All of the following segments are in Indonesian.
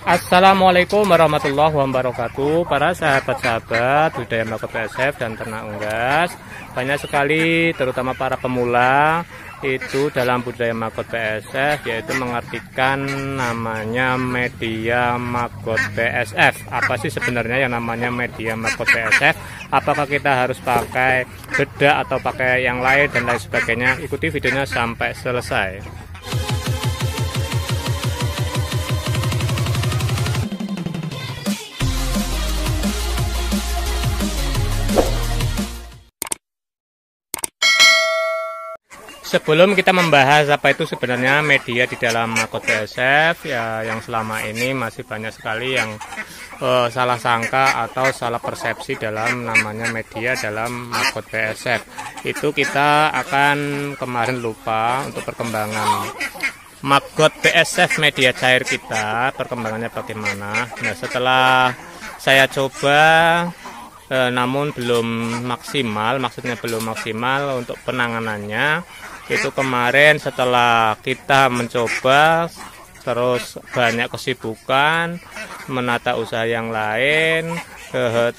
Assalamualaikum warahmatullahi wabarakatuh. Para sahabat-sahabat budaya Makot PSF dan ternak unggas, banyak sekali terutama para pemula itu dalam budaya Makot PSF, yaitu mengartikan namanya media Makot PSF. Apa sih sebenarnya yang namanya media Makot PSF? Apakah kita harus pakai bedak atau pakai yang lain dan lain sebagainya? Ikuti videonya sampai selesai. Sebelum kita membahas apa itu sebenarnya media di dalam Makot PSF, ya yang selama ini masih banyak sekali yang salah sangka atau salah persepsi dalam namanya media dalam Makot PSF. Itu kita akan kemarin lupa untuk perkembangan Makot PSF media cair kita, perkembangannya bagaimana. Nah, setelah saya coba namun belum maksimal, maksudnya belum maksimal untuk penanganannya. Itu kemarin setelah kita mencoba terus banyak kesibukan menata usaha yang lain,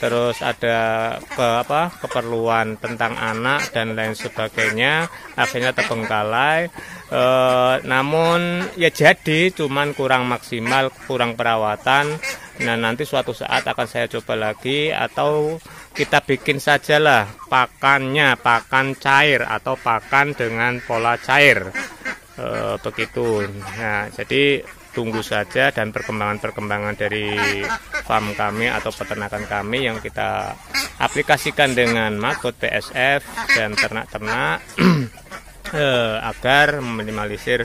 terus ada keperluan tentang anak dan lain sebagainya, akhirnya terbengkalai. Namun ya jadi cuman kurang maksimal, kurang perawatan. Nah, nanti suatu saat akan saya coba lagi, atau kita bikin sajalah pakannya, pakan cair atau pakan dengan pola cair, begitu. Nah, jadi tunggu saja dan perkembangan-perkembangan dari farm kami atau peternakan kami yang kita aplikasikan dengan Makot PSF dan ternak-ternak agar meminimalisir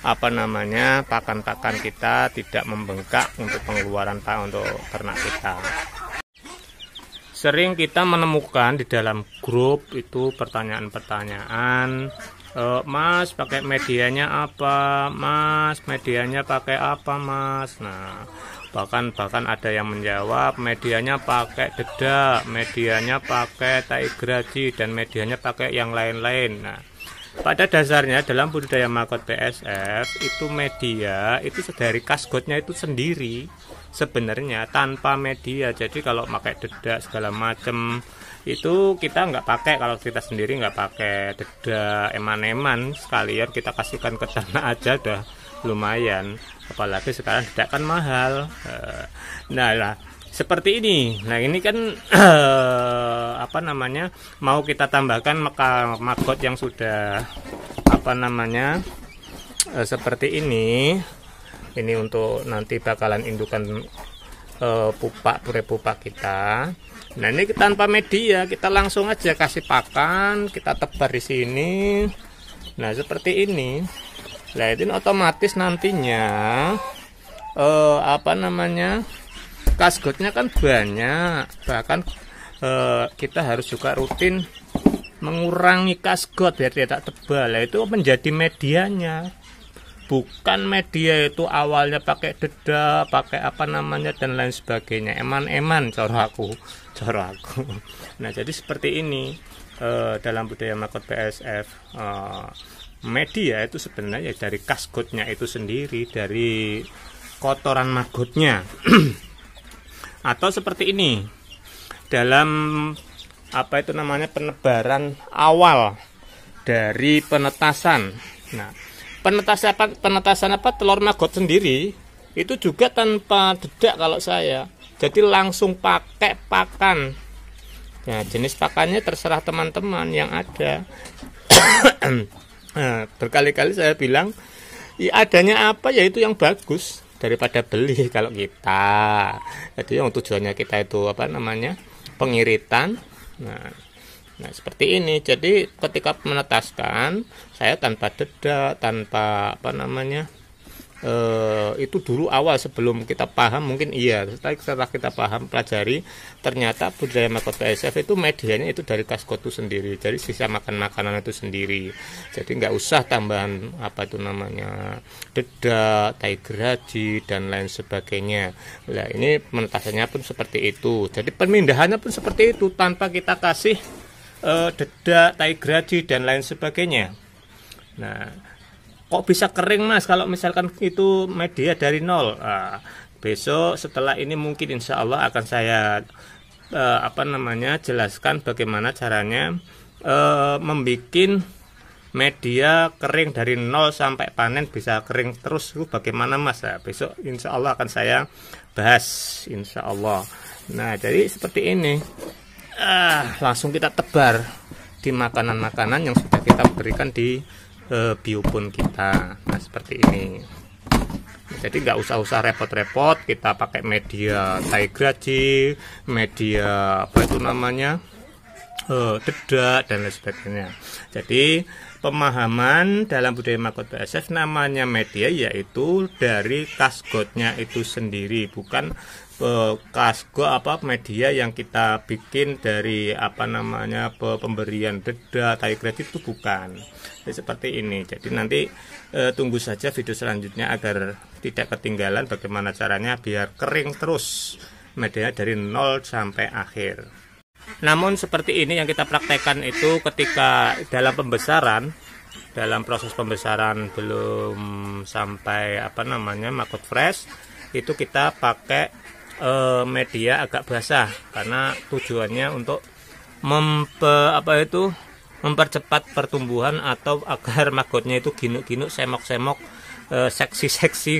pakan-pakan kita tidak membengkak untuk pengeluaran untuk ternak kita. Sering kita menemukan di dalam grup itu pertanyaan-pertanyaan, Mas pakai medianya apa? Mas medianya pakai apa, Mas? Nah, bahkan ada yang menjawab medianya pakai dedak, medianya pakai taigraji, dan medianya pakai yang lain-lain. Nah, pada dasarnya dalam budidaya Makot PSF itu media itu dari kasgotnya itu sendiri sebenarnya tanpa media. Jadi kalau pakai dedak segala macam itu kita nggak pakai, kalau kita sendiri nggak pakai dedak eman-eman, sekalian kita kasihkan ke ternak aja udah lumayan. Apalagi sekarang dedak kan mahal. Nah, seperti ini. Nah, ini kan mau kita tambahkan maggot yang sudah seperti ini. Ini untuk nanti bakalan indukan pure pupa kita. Nah, ini tanpa media, kita langsung aja kasih pakan, kita tebar di sini. Nah, seperti ini. Nah, itu otomatis nantinya kasgotnya kan banyak, bahkan kita harus juga rutin mengurangi kasgot biar tidak tebal. Nah, itu menjadi medianya, bukan media itu awalnya pakai dedak, pakai dan lain sebagainya, eman-eman cara aku. Nah, jadi seperti ini dalam budaya Makot PSF, media itu sebenarnya dari kasgotnya itu sendiri, dari kotoran maggotnya. Atau seperti ini dalam penebaran awal dari penetasan. Nah, penetasan telur maggot sendiri itu juga tanpa dedak kalau saya. Jadi langsung pakai pakan. Nah, jenis pakannya terserah teman-teman yang ada. Nah, berkali-kali saya bilang, ya adanya apa yaitu yang bagus daripada beli kalau kita. Jadi yang tujuannya kita itu pengiritan. Nah, seperti ini. Jadi ketika menetaskan, saya tanpa dedak, tanpa itu dulu awal sebelum kita paham mungkin iya. Setelah kita paham, pelajari, ternyata budidaya Makot PSF itu medianya itu dari kasgot itu sendiri, dari sisa makanan itu sendiri. Jadi nggak usah tambahan dedak, taigraji dan lain sebagainya. Nah, ini penetasannya pun seperti itu. Jadi pemindahannya pun seperti itu tanpa kita kasih dedak, taigraji dan lain sebagainya. Nah, kok bisa kering, Mas, kalau misalkan itu media dari nol? Besok setelah ini mungkin insya Allah akan saya jelaskan bagaimana caranya membuat media kering dari nol sampai panen bisa kering terus. Bagaimana Mas? Nah, besok insya Allah akan saya bahas insya Allah. Nah, jadi seperti ini. Langsung kita tebar di makanan-makanan yang sudah kita berikan di biopon kita. Nah, seperti ini. Jadi nggak usah repot-repot kita pakai media tigraji, media dedak dan lain sebagainya. Jadi pemahaman dalam budaya Makot BASF namanya media yaitu dari kasgotnya itu sendiri, bukan media yang kita bikin dari pemberian dedak tigraji, itu bukan. Jadi seperti ini. Jadi nanti tunggu saja video selanjutnya agar tidak ketinggalan bagaimana caranya biar kering terus media dari nol sampai akhir. Namun seperti ini yang kita praktekkan itu ketika dalam proses pembesaran belum sampai Makot fresh, itu kita pakai media agak basah karena tujuannya untuk mempercepat pertumbuhan atau agar magotnya itu ginuk-ginuk, semok-semok, seksi-seksi,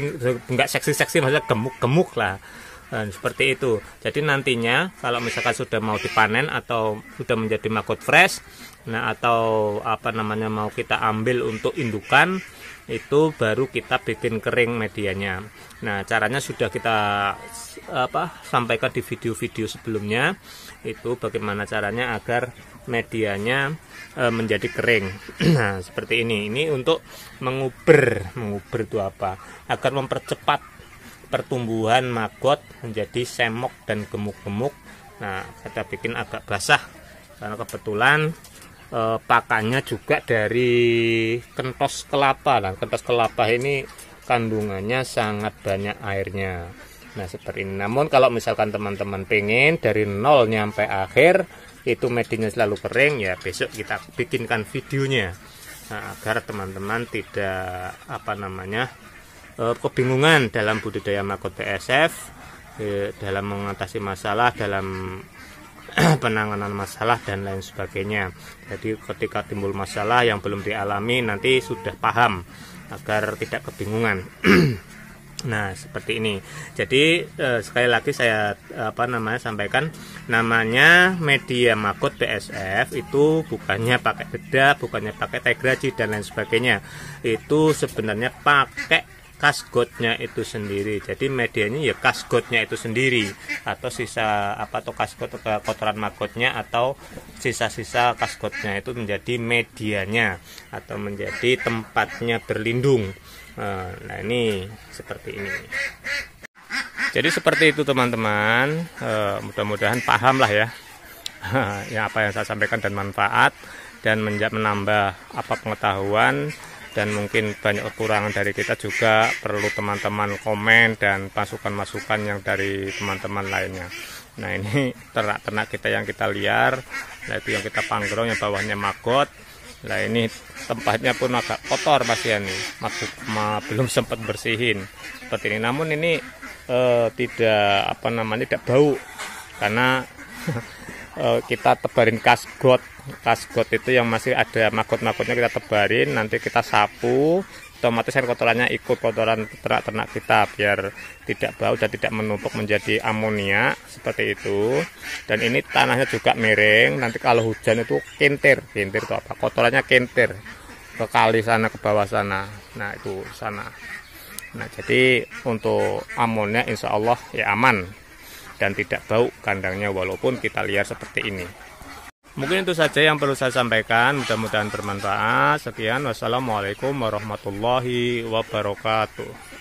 enggak seksi-seksi maksudnya gemuk-gemuk lah. Nah, seperti itu. Jadi nantinya kalau misalkan sudah mau dipanen atau sudah menjadi maggot fresh, nah atau mau kita ambil untuk indukan, itu baru kita bikin kering medianya. Nah, caranya sudah kita sampaikan di video-video sebelumnya, itu bagaimana caranya agar medianya menjadi kering. Nah, seperti ini. Ini untuk mengubur itu apa? Agar mempercepat pertumbuhan maggot menjadi semok dan gemuk-gemuk. Nah, kita bikin agak basah karena kebetulan pakannya juga dari kentos kelapa. Nah, kentos kelapa ini kandungannya sangat banyak airnya. Nah, seperti ini. Namun kalau misalkan teman-teman pengen dari nol nyampe akhir itu medianya selalu kering, ya besok kita bikinkan videonya. Nah, agar teman-teman tidak kebingungan dalam budidaya Makot BASF, dalam mengatasi masalah, dalam penanganan masalah dan lain sebagainya. Jadi ketika timbul masalah yang belum dialami nanti sudah paham agar tidak kebingungan. Nah, seperti ini. Jadi sekali lagi saya sampaikan, namanya media Makot BASF itu bukannya pakai dedak, bukannya pakai tigraji dan lain sebagainya. Itu sebenarnya pakai kasgotnya itu sendiri. Jadi medianya ya kasgotnya itu sendiri, atau sisa kasgot atau kotoran magotnya atau sisa-sisa kasgotnya itu menjadi medianya atau menjadi tempatnya berlindung. Nah, ini seperti ini. Jadi seperti itu teman-teman. Mudah-mudahan paham lah ya. Ya, apa yang saya sampaikan dan manfaat dan menambah pengetahuan. Dan mungkin banyak kekurangan dari kita juga perlu teman-teman komen dan masukan-masukan yang dari teman-teman lainnya. Nah, ini ternak-ternak kita yang kita liar, nah itu yang kita panggrong, yang bawahnya maggot. Nah, ini tempatnya pun agak kotor Mas ya nih, belum sempat bersihin seperti ini. Namun ini tidak tidak bau karena kita tebarin kasgot itu yang masih ada maggot-maggotnya kita tebarin, nanti kita sapu, otomatis air kotorannya ikut kotoran ternak kita biar tidak bau dan tidak menumpuk menjadi amonia seperti itu. Dan ini tanahnya juga miring, nanti kalau hujan itu kintir itu kotorannya kintir ke kali sana, ke bawah sana. Nah, itu sana. Nah, jadi untuk amonia insya Allah ya aman dan tidak bau kandangnya walaupun kita lihat seperti ini. Mungkin itu saja yang perlu saya sampaikan, mudah-mudahan bermanfaat. Sekian, wassalamualaikum warahmatullahi wabarakatuh.